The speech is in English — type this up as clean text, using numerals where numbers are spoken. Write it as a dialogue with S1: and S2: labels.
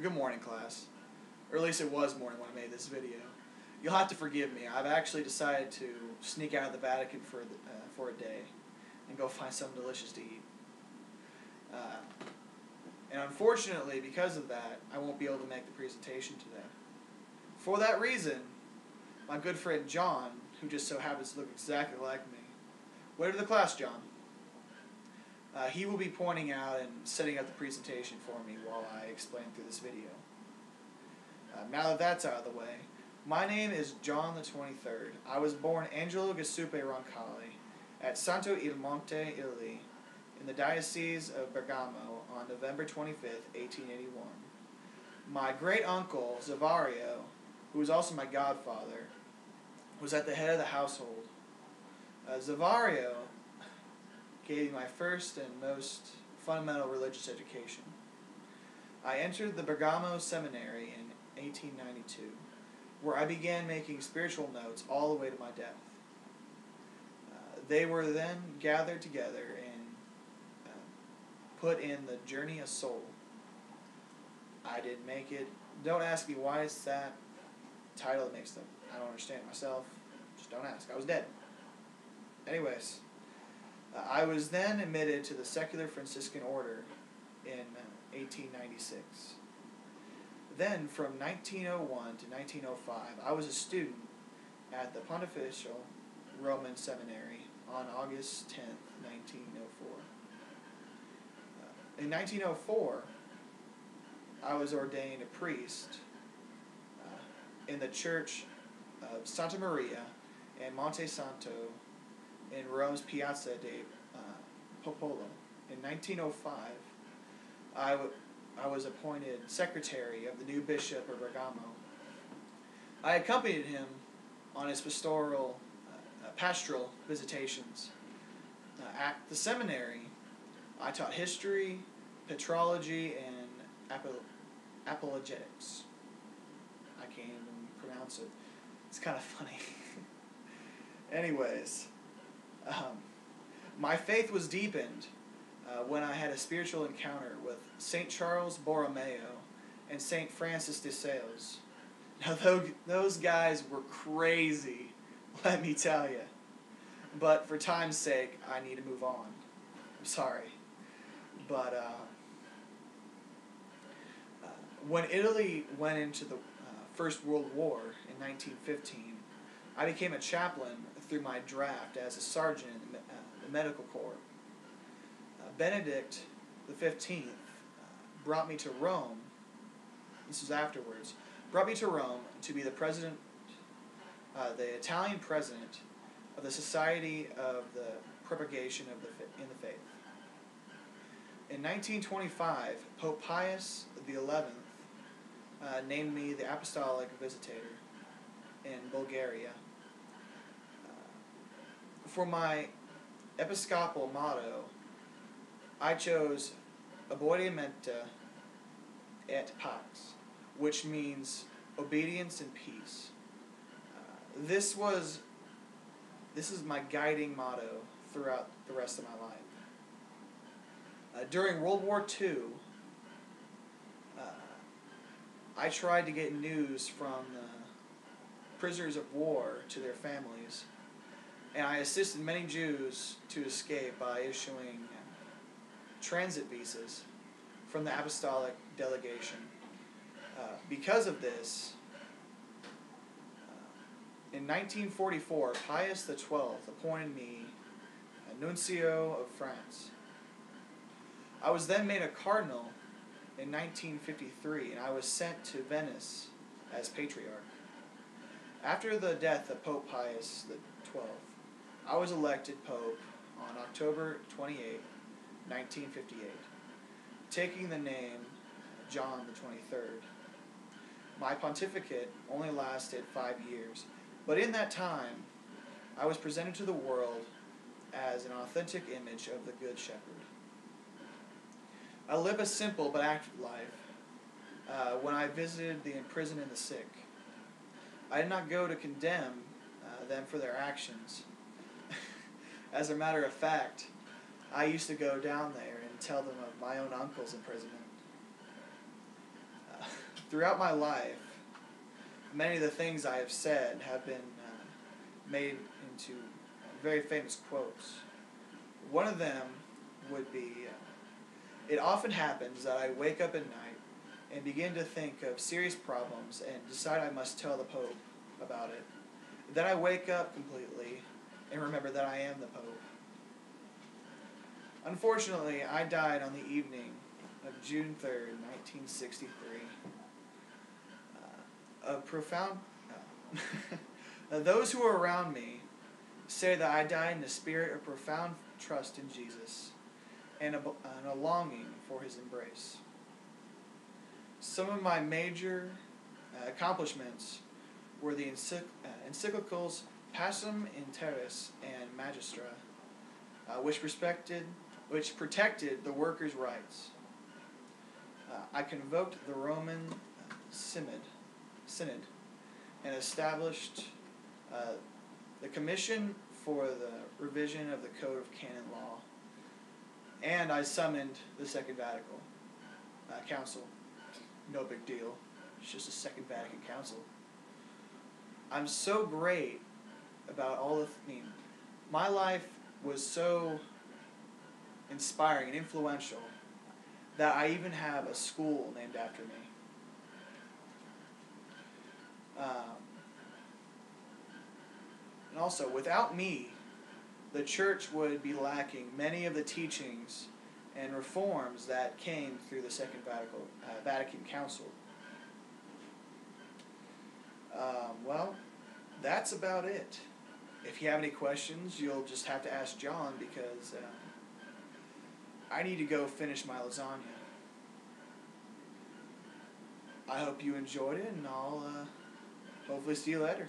S1: Good morning, class. Or at least it was morning when I made this video. You'll have to forgive me. I've actually decided to sneak out of the Vatican for a day and go find something delicious to eat. And unfortunately, because of that, I won't be able to make the presentation today. For that reason, my good friend John, who just so happens to look exactly like me, wave to the class, John. He will be pointing out and setting up the presentation for me while I explain through this video. Now that that's out of the way, my name is John the 23rd. I was born Angelo Giuseppe Roncalli at Santo Il Monte, Italy, in the Diocese of Bergamo on November 25th, 1881. My great-uncle, Zavario, who was also my godfather, was at the head of the household. Zavario gave me my first and most fundamental religious education. I entered the Bergamo Seminary in 1892, where I began making spiritual notes all the way to my death. They were then gathered together and put in the Journey of Soul. I didn't make it. Don't ask me why it's that title that makes them. I don't understand myself. Just don't ask. I was dead. Anyways, I was then admitted to the secular Franciscan order in 1896. Then, from 1901 to 1905, I was a student at the Pontifical Roman Seminary on August 10th, 1904. In 1904, I was ordained a priest in the Church of Santa Maria and Monte Santo in Rome's Piazza de Popolo. In 1905, I was appointed secretary of the new bishop of Bergamo. I accompanied him on his pastoral visitations. At the seminary, I taught history, patrology, and apologetics. I can't even pronounce it. It's kind of funny. Anyways, my faith was deepened when I had a spiritual encounter with St. Charles Borromeo and St. Francis de Sales. Now, those guys were crazy, let me tell you. But for time's sake, I need to move on. I'm sorry. But when Italy went into the First World War in 1915, I became a chaplain through my draft as a sergeant in the medical corps. Benedict XV brought me to Rome. This was afterwards. Brought me to Rome to be the president, the Italian president of the Society of the Propagation of in the Faith. In 1925, Pope Pius XI named me the Apostolic Visitator in Bulgaria. For my episcopal motto, I chose Obbedientia et Pax, which means obedience and peace. This is my guiding motto throughout the rest of my life. During World War II, I tried to get news from the prisoners of war to their families, and I assisted many Jews to escape by issuing transit visas from the apostolic delegation. Because of this, in 1944, Pius XII appointed me a nuncio of France. I was then made a cardinal in 1953, and I was sent to Venice as patriarch. After the death of Pope Pius XII, I was elected Pope on October 28, 1958, taking the name John the 23rd. My pontificate only lasted 5 years, but in that time, I was presented to the world as an authentic image of the Good Shepherd. I live a simple but active life. When I visited the imprisoned and the sick, I did not go to condemn them for their actions. As a matter of fact, I used to go down there and tell them of my own uncle's imprisonment. throughout my life, many of the things I have said have been made into very famous quotes. One of them would be, it often happens that I wake up at night and begin to think of serious problems and decide I must tell the Pope about it. Then I wake up completely and remember that I am the Pope. Unfortunately, I died on the evening of June 3rd, 1963. A profound... those who are around me say that I died in a spirit of profound trust in Jesus and a longing for his embrace. Some of my major accomplishments were the encyclicals Pacem in Terris and Magistra, which protected the workers' rights. I convoked the Roman Synod and established the Commission for the Revision of the Code of Canon Law, and I summoned the Second Vatican Council. No big deal. It's just a Second Vatican Council. I'm so great about all of... my life was so inspiring and influential that I even have a school named after me. And also, without me, the church would be lacking many of the teachings and reforms that came through the Second Vatican Council. Well, that's about it. If you have any questions, you'll just have to ask John, because I need to go finish my lasagna. I hope you enjoyed it, and I'll hopefully see you later.